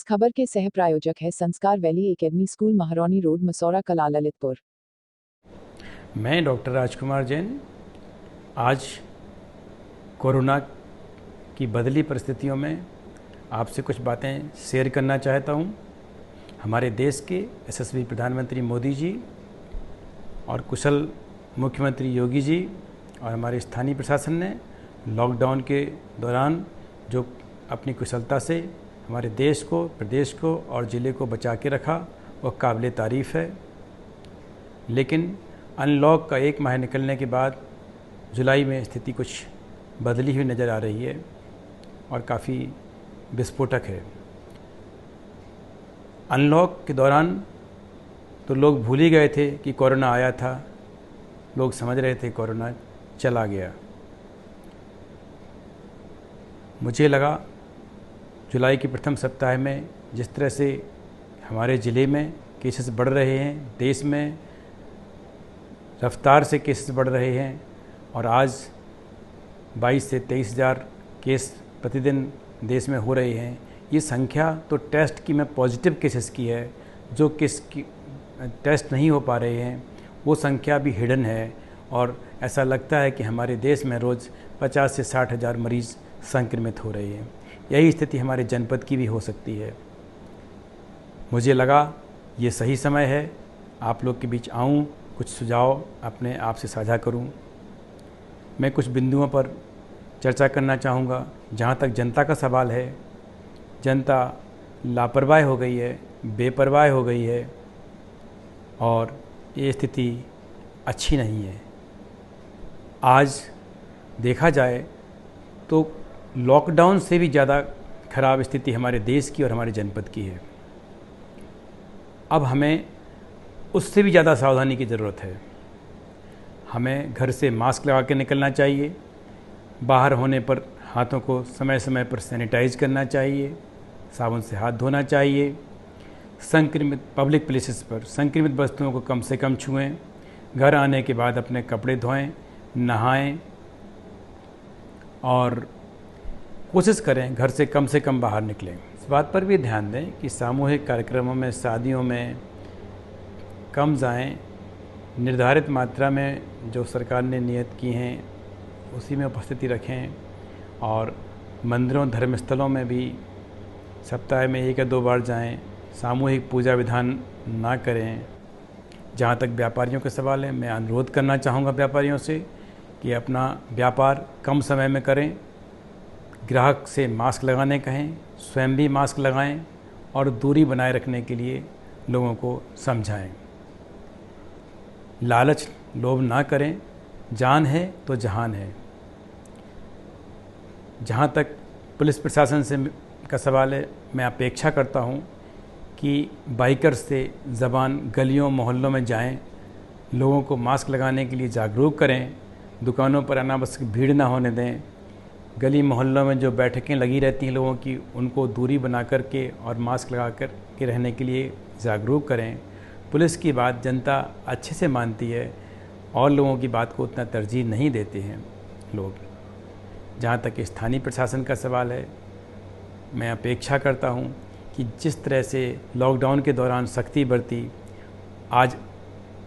खबर के सह प्रायोजक है संस्कार valley academy school, महारौनी road, Masaura कला, ललितपुर। मैं डॉक्टर राजकुमार जैन आज कोरोना की बदली परिस्थितियों में आपसे कुछ बातें शेयर करना चाहता हूं। हमारे देश के यशस्वी प्रधानमंत्री मोदी जी और कुशल मुख्यमंत्री योगी जी और हमारे स्थानीय प्रशासन ने लॉकडाउन के दौरान जो अपनी कुशलता से हमारे देश को, प्रदेश को और ज़िले को बचा के रखा, वह काबिल तारीफ़ है। लेकिन अनलॉक का 1 माह निकलने के बाद जुलाई में स्थिति कुछ बदली हुई नज़र आ रही है और काफ़ी विस्फोटक है। अनलॉक के दौरान तो लोग भूल ही गए थे कि कोरोना आया था, लोग समझ रहे थे कोरोना चला गया। मुझे लगा जुलाई के प्रथम सप्ताह में जिस तरह से हमारे ज़िले में केसेस बढ़ रहे हैं, देश में रफ्तार से केसेस बढ़ रहे हैं और आज 22 से 23 हज़ार केस प्रतिदिन देश में हो रहे हैं। ये संख्या तो टेस्ट की में पॉजिटिव केसेस की है, जो केस की टेस्ट नहीं हो पा रहे हैं वो संख्या भी हिडन है और ऐसा लगता है कि हमारे देश में रोज़ 50 से 60 हज़ार मरीज़ संक्रमित हो रहे हैं। यही स्थिति हमारे जनपद की भी हो सकती है। मुझे लगा ये सही समय है आप लोग के बीच आऊँ, कुछ सुझाव अपने आप से साझा करूं। मैं कुछ बिंदुओं पर चर्चा करना चाहूँगा। जहाँ तक जनता का सवाल है, जनता लापरवाह हो गई है, बेपरवाह हो गई है और ये स्थिति अच्छी नहीं है। आज देखा जाए तो लॉकडाउन से भी ज़्यादा खराब स्थिति हमारे देश की और हमारे जनपद की है। अब हमें उससे भी ज़्यादा सावधानी की ज़रूरत है। हमें घर से मास्क लगा के निकलना चाहिए, बाहर होने पर हाथों को समय समय पर सैनिटाइज करना चाहिए, साबुन से हाथ धोना चाहिए, संक्रमित पब्लिक प्लेसेस पर संक्रमित वस्तुओं को कम से कम छुएं, घर आने के बाद अपने कपड़े धोएं, नहाएं और कोशिश करें घर से कम बाहर निकलें। इस बात पर भी ध्यान दें कि सामूहिक कार्यक्रमों में, शादियों में कम जाएं। निर्धारित मात्रा में जो सरकार ने नियत की हैं उसी में उपस्थिति रखें और मंदिरों, धर्मस्थलों में भी सप्ताह में 1 या 2 बार जाएं। सामूहिक पूजा विधान ना करें। जहाँ तक व्यापारियों के सवाल है, मैं अनुरोध करना चाहूँगा व्यापारियों से कि अपना व्यापार कम समय में करें, ग्राहक से मास्क लगाने कहें, स्वयं भी मास्क लगाएं और दूरी बनाए रखने के लिए लोगों को समझाएं। लालच, लोभ ना करें, जान है तो जहान है। जहाँ तक पुलिस प्रशासन से का सवाल है, मैं अपेक्षा करता हूँ कि बाइकर्स से ज़बान गलियों मोहल्लों में जाएं, लोगों को मास्क लगाने के लिए जागरूक करें, दुकानों पर अनावश्यक भीड़ ना होने दें, गली मोहल्लों में जो बैठकें लगी रहती हैं लोगों की, उनको दूरी बना कर के और मास्क लगा कर के रहने के लिए जागरूक करें। पुलिस की बात जनता अच्छे से मानती है और लोगों की बात को उतना तरजीह नहीं देते हैं लोग। जहाँ तक स्थानीय प्रशासन का सवाल है, मैं अपेक्षा करता हूँ कि जिस तरह से लॉकडाउन के दौरान सख्ती बरती, आज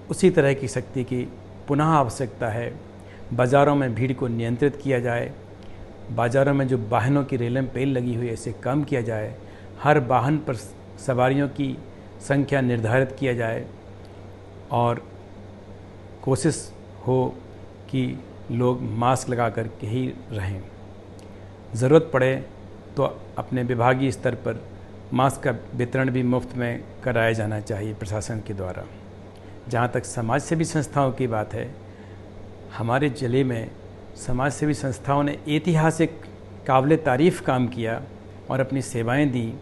उसी तरह की सख्ती की पुनः आवश्यकता है। बाज़ारों में भीड़ को नियंत्रित किया जाए, बाज़ारों में जो वाहनों की रेलम पेल लगी हुई है इसे कम किया जाए, हर वाहन पर सवारियों की संख्या निर्धारित किया जाए और कोशिश हो कि लोग मास्क लगा कर के ही रहें। ज़रूरत पड़े तो अपने विभागीय स्तर पर मास्क का वितरण भी मुफ्त में कराया जाना चाहिए प्रशासन के द्वारा। जहाँ तक समाज सेवी संस्थाओं की बात है, हमारे ज़िले में समाज सेवी संस्थाओं ने ऐतिहासिक काबिल तारीफ़ काम किया और अपनी सेवाएं दी।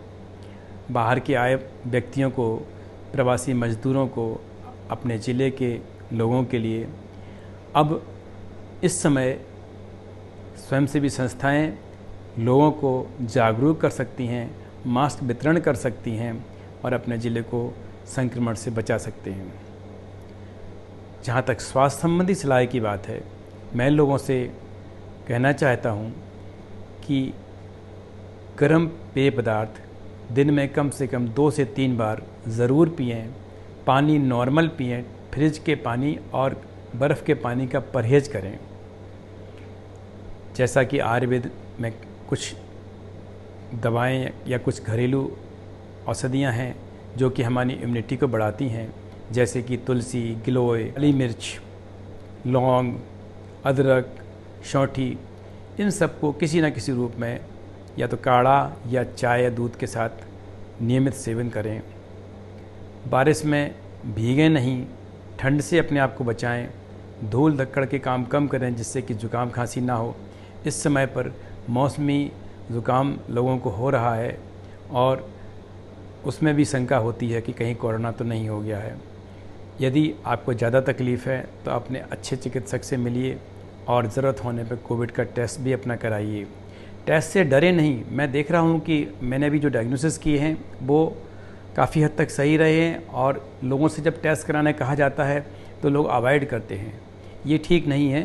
बाहर के आए व्यक्तियों को, प्रवासी मजदूरों को, अपने ज़िले के लोगों के लिए अब इस समय स्वयंसेवी संस्थाएं लोगों को जागरूक कर सकती हैं, मास्क वितरण कर सकती हैं और अपने ज़िले को संक्रमण से बचा सकते हैं। जहाँ तक स्वास्थ्य संबंधी सलाह की बात है, मैं लोगों से कहना चाहता हूँ कि गर्म पेय पदार्थ दिन में कम से कम 2 से 3 बार ज़रूर पिएं। पानी नॉर्मल पिएं, फ्रिज के पानी और बर्फ़ के पानी का परहेज करें। जैसा कि आयुर्वेद में कुछ दवाएं या कुछ घरेलू औषधियां हैं जो कि हमारी इम्यूनिटी को बढ़ाती हैं, जैसे कि तुलसी, गिलोय, काली मिर्च, लौंग, अदरक, शौंठी, इन सबको किसी न किसी रूप में या तो काढ़ा या चाय या दूध के साथ नियमित सेवन करें। बारिश में भीगें नहीं, ठंड से अपने आप को बचाएं। धूल धक्कड़ के काम कम करें जिससे कि ज़ुकाम खांसी ना हो। इस समय पर मौसमी ज़ुकाम लोगों को हो रहा है और उसमें भी शंका होती है कि कहीं कोरोना तो नहीं हो गया है। यदि आपको ज़्यादा तकलीफ़ है तो अपने अच्छे चिकित्सक से मिलिए और ज़रूरत होने पर कोविड का टेस्ट भी अपना कराइए। टेस्ट से डरे नहीं। मैं देख रहा हूँ कि मैंने भी जो डायग्नोसिस किए हैं वो काफ़ी हद तक सही रहे हैं और लोगों से जब टेस्ट कराने कहा जाता है तो लोग अवॉइड करते हैं। ये ठीक नहीं है।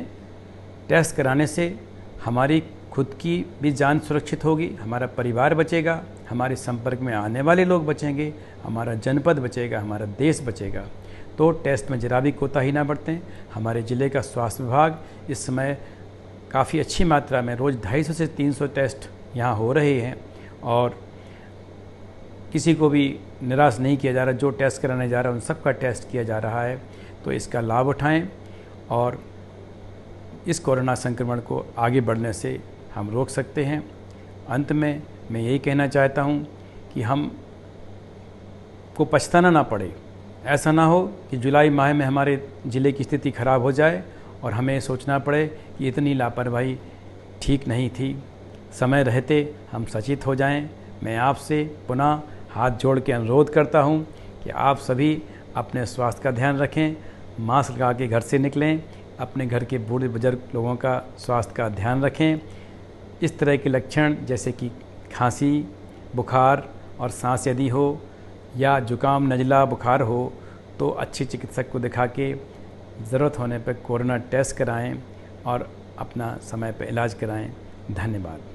टेस्ट कराने से हमारी खुद की भी जान सुरक्षित होगी, हमारा परिवार बचेगा, हमारे संपर्क में आने वाले लोग बचेंगे, हमारा जनपद बचेगा, हमारा देश बचेगा। तो टेस्ट में जरा भी कोताही ना बरतें। हमारे ज़िले का स्वास्थ्य विभाग इस समय काफ़ी अच्छी मात्रा में रोज़ 250 से 300 टेस्ट यहाँ हो रहे हैं और किसी को भी निराश नहीं किया जा रहा। जो टेस्ट कराने जा रहा है उन सबका टेस्ट किया जा रहा है। तो इसका लाभ उठाएं और इस कोरोना संक्रमण को आगे बढ़ने से हम रोक सकते हैं। अंत में मैं यही कहना चाहता हूँ कि हम को पछताना ना पड़े। ऐसा ना हो कि जुलाई माह में हमारे ज़िले की स्थिति खराब हो जाए और हमें सोचना पड़े कि इतनी लापरवाही ठीक नहीं थी। समय रहते हम सचेत हो जाएं। मैं आपसे पुनः हाथ जोड़ के अनुरोध करता हूं कि आप सभी अपने स्वास्थ्य का ध्यान रखें, मास्क लगा के घर से निकलें, अपने घर के बूढ़े बुजुर्ग लोगों का स्वास्थ्य का ध्यान रखें। इस तरह के लक्षण जैसे कि खांसी, बुखार और सांस यदि हो या जुकाम, नज़ला, बुखार हो तो अच्छे चिकित्सक को दिखा के ज़रूरत होने पर कोरोना टेस्ट कराएं और अपना समय पर इलाज कराएं। धन्यवाद।